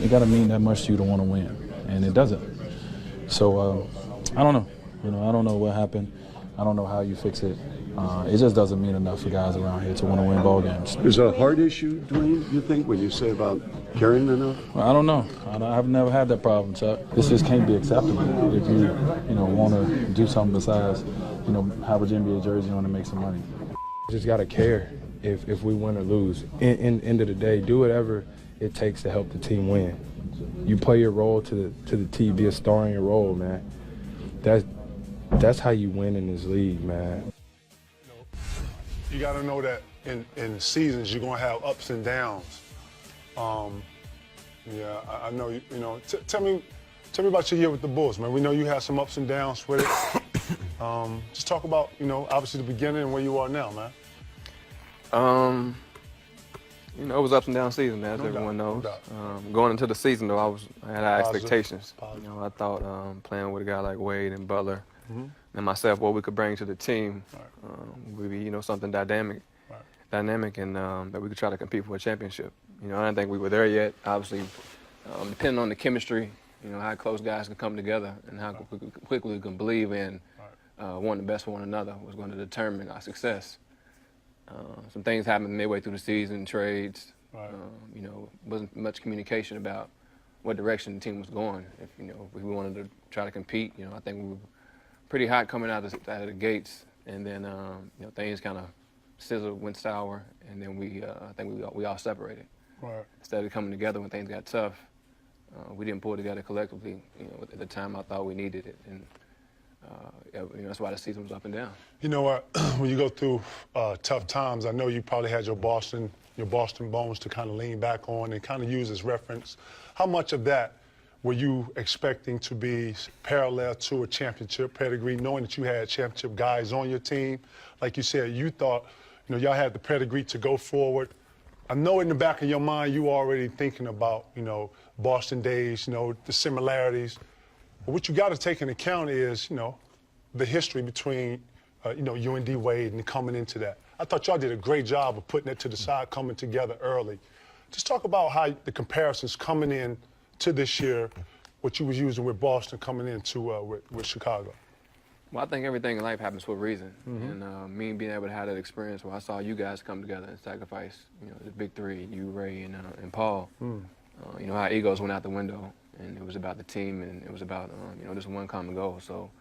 it got to mean that much to you to want to win, and it doesn't. So I don't know. I don't know what happened. I don't know how you fix it. It just doesn't mean enough for guys around here to want to win ball games. Is it a heart issue, Dwayne, you think, when you say about caring enough? Well, I don't know. I've never had that problem, Chuck. This just can't be acceptable if you want to do something besides, have a NBA jersey on and make some money. Just got to care if we win or lose. In end of the day, do whatever it takes to help the team win. You play your role to the team, be a star in your role, man. That's how you win in this league, man. You got to know that in seasons you're going to have ups and downs. Yeah, I know. Tell me about your year with the Bulls, man. We know you had some ups and downs with it. Just talk about, obviously the beginning and where you are now, man. It was ups and down season, as everyone knows. Going into the season, though, I had high expectations. Positive. I thought playing with a guy like Wade and Butler and myself, what we could bring to the team would be, something dynamic, and that we could try to compete for a championship. I didn't think we were there yet. Obviously, depending on the chemistry, how close guys can come together and how quickly we can believe in one the best for one another was going to determine our success. Some things happened midway through the season, trades. Wasn't much communication about what direction the team was going. If we wanted to try to compete, I think we were pretty hot coming out of the gates, and then things kind of sizzled, went sour, and then I think we all separated. Right. Instead of coming together when things got tough, we didn't pull together collectively. At the time, I thought we needed it, and that's why the season was up and down. You know what? When you go through tough times, I know you probably had your Boston bones to kind of lean back on and kind of use as reference. How much of that were you expecting to be parallel to a championship pedigree, knowing that you had championship guys on your team? Like you said, you thought, y'all had the pedigree to go forward. I know in the back of your mind you already thinking about, Boston days, the similarities. But what you got to take into account is, the history between, you and D Wade and coming into that. I thought y'all did a great job of putting it to the side, coming together early. Just talk about how the comparisons coming in to this year, what you was using with Boston coming into with Chicago. Well, I think everything in life happens for a reason. And me being able to have that experience where I saw you guys come together and sacrifice, the big three, you, Ray, and Paul. How egos went out the window, and it was about the team, and it was about, just one common goal. So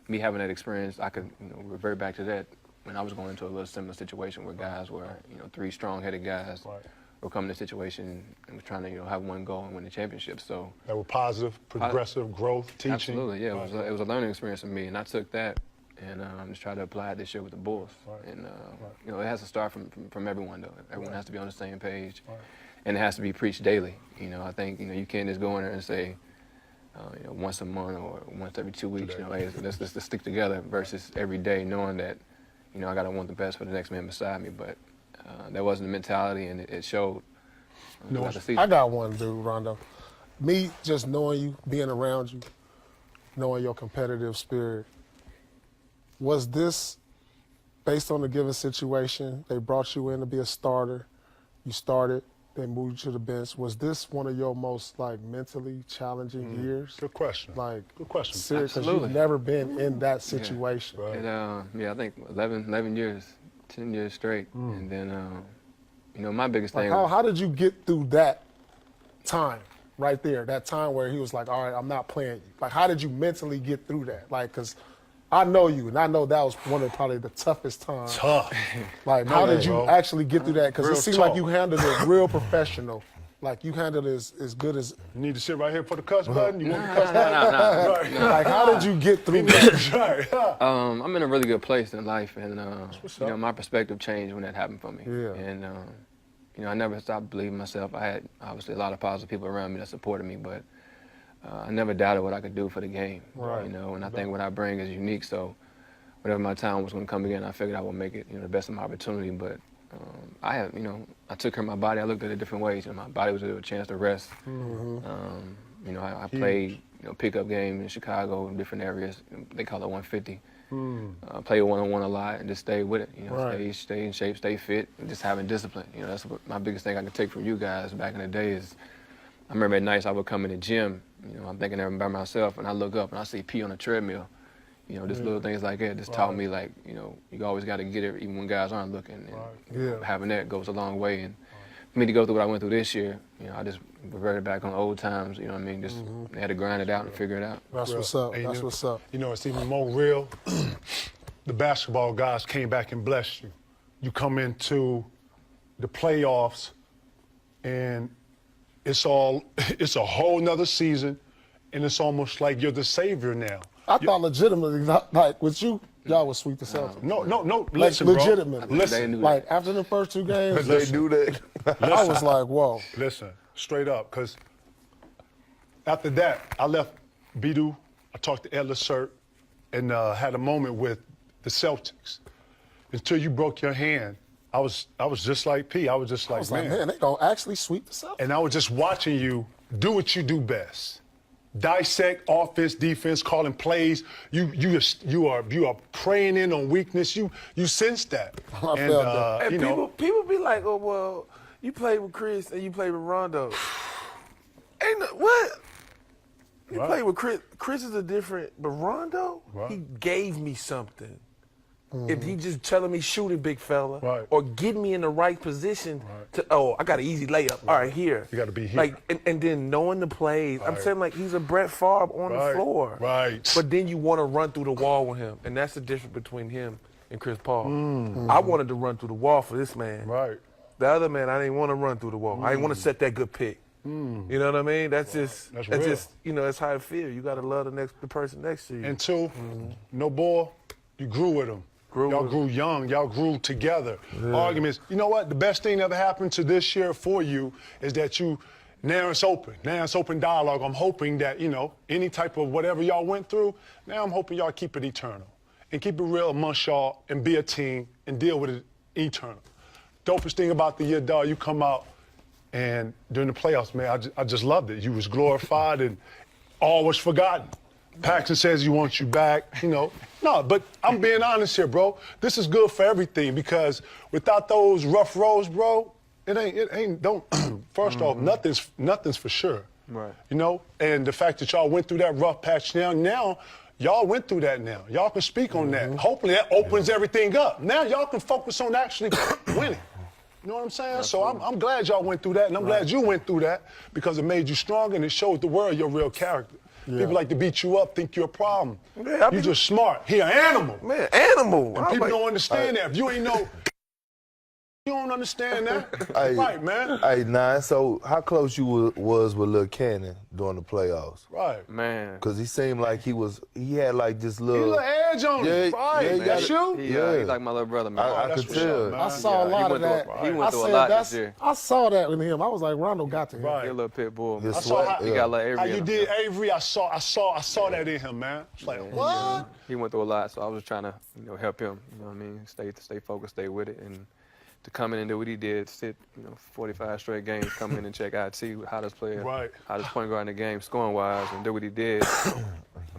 me having that experience, I could, revert back to that when I was going into a little similar situation where guys were, three strong-headed guys were coming to a situation and was trying to, have one goal and win the championship. So that were positive, progressive growth, teaching. Absolutely, yeah. It was a learning experience for me, and I took that and just tried to apply it this year with the Bulls. And it has to start from everyone though. Everyone has to be on the same page, and it has to be preached daily. I think you can't just go in there and say, once a month or once every 2 weeks, hey, let's stick together versus every day, knowing that, I gotta want the best for the next man beside me. But that wasn't the mentality, and it showed. I got one, dude, Rondo. Me just knowing you, being around you, knowing your competitive spirit. Was this based on the given situation? They brought you in to be a starter. You started. They moved you to the bench. Was this one of your most mentally challenging years? Good question. Good question. Serious, because you've never been in that situation. I think 11 years, 10 years straight, and then my biggest thing. How did you get through that time right there? That time where he was like, "All right, I'm not playing you." How did you mentally get through that? Because I know you, and I know that was one of probably the toughest times. Tough. How did you actually get through that? Because it seemed like you handled it real professional. You handled it as good as. You need to sit right here for the cuss button. You want the cuss button? No. How did you get through that? I'm in a really good place in life, and my perspective changed when that happened for me. Yeah. And I never stopped believing myself. I had obviously a lot of positive people around me that supported me, but I never doubted what I could do for the game. Right. And I think what I bring is unique. So whenever my time was going to come again, I figured I would make it, the best of my opportunity. But I took care of my body. I looked at it different ways. My body was a chance to rest. I played, pickup game in Chicago in different areas. They call it 150. Play one-on-one a lot and just stay with it. Stay in shape, stay fit, and just having discipline. That's what my biggest thing I can take from you guys back in the day is I remember at nights I would come in the gym, I'm thinking I'm by myself, and I look up and I see P on the treadmill. Just little things like that just taught me, like, you always got to get it even when guys aren't looking. And having that goes a long way. And for me to go through what I went through this year, I just reverted back on old times, Just had to grind it out and figure it out. That's what's up. That's what's up. It's even more real. The basketball guys came back and blessed you. You come into the playoffs, and it's a whole nother season, and it's almost like you're the savior now. I thought legitimately, like with you, y'all would sweep the Celtics. No. Like, Listen, legitimately. bro. Listen. Like after the first 2 games, They knew that. I was like, whoa. Listen, straight up, because after that, I left Bidu. I talked to Ed Lacert and had a moment with the Celtics. Until you broke your hand, I was just like P. I was just like, man, they gonna actually sweep the Celtics. And I was just watching you do what you do best. Dissect offense, defense, calling plays. You are preying in on weakness. You sense that. I felt that. And people be like, oh well, you played with Chris and you played with Rondo. What? You played with Chris. Chris is a different, but Rondo, he gave me something. If he just telling me shoot it, big fella, or get me in the right position to, I got an easy layup. All right, here. You got to be here. Like, and then knowing the plays. I'm saying, like, he's a Brett Favre on the floor. Right. But then you want to run through the wall with him, and that's the difference between him and Chris Paul. I wanted to run through the wall for this man. Right. The other man, I didn't want to run through the wall. I didn't want to set that good pick. You know what I mean? That's just, That's just, that's how I feel. You got to love the person next to you. And 2, no ball, you grew with him. Y'all grew young. Y'all grew together. Arguments. You know what? The best thing that ever happened to this year for you is that now it's open. Now it's open dialogue. I'm hoping that, any type of whatever y'all went through, now I'm hoping y'all keep it eternal. And keep it real amongst y'all and be a team and deal with it eternal. Dopest thing about the year, dog, you come out and during the playoffs, man, I just loved it. You was glorified and all was forgotten. Paxson says he wants you back, No, but I'm being honest here, bro. This is good for everything because without those rough roads, bro, first off, nothing's for sure. Right. And the fact that y'all went through that rough patch now y'all went through that now. Y'all can speak on that. Hopefully that opens everything up. Now y'all can focus on actually winning. You know what I'm saying? Absolutely. So I'm glad y'all went through that, and I'm glad you went through that because it made you stronger and it showed the world your real character. People like to beat you up, think you're a problem. You're just smart. He an animal. Man, animal. And people don't understand that. If you ain't know, you don't understand that. Right, man. Hey, Nine, so how close you was with Lil Cannon during the playoffs? Right. Man. Because he seemed like he had like this little... edge on him. Right. That's you? He's like my little brother, man. I could tell. I saw a lot of that. He went through a lot this year. I saw that with him. I was like, Rondo got to him. Right. He's a little pit bull. He got like Avery. How you did Avery, I saw that in him, man. It's like, what? He went through a lot, so I was trying to, help him. You know what I mean? Stay focused, stay with it, and to come in and do what he did, sit, 45 straight games, come in and check out, see how this player, how this point guard in the game, scoring wise, and do what he did.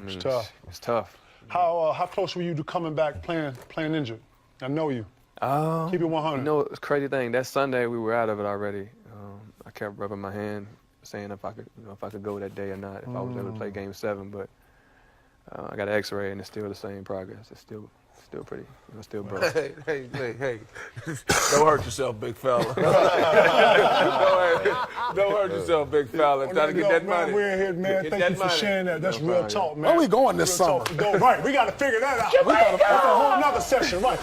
It's tough. It's tough. How close were you to coming back playing injured? I know you. Keep it 100. It's a crazy thing. That Sunday we were out of it already. I kept rubbing my hand, saying if I could go that day or not, if I was able to play Game 7. But I got an X-ray and it's still the same progress. It's still pretty, still broke. Hey. Don't hurt yourself, big fella. Don't hurt yourself, big fella. Try to get that money. We're in here, man. Thank you for sharing that. That's real talk, man. Where we going this summer? Right, we got to figure that out. That's a whole nother session, right.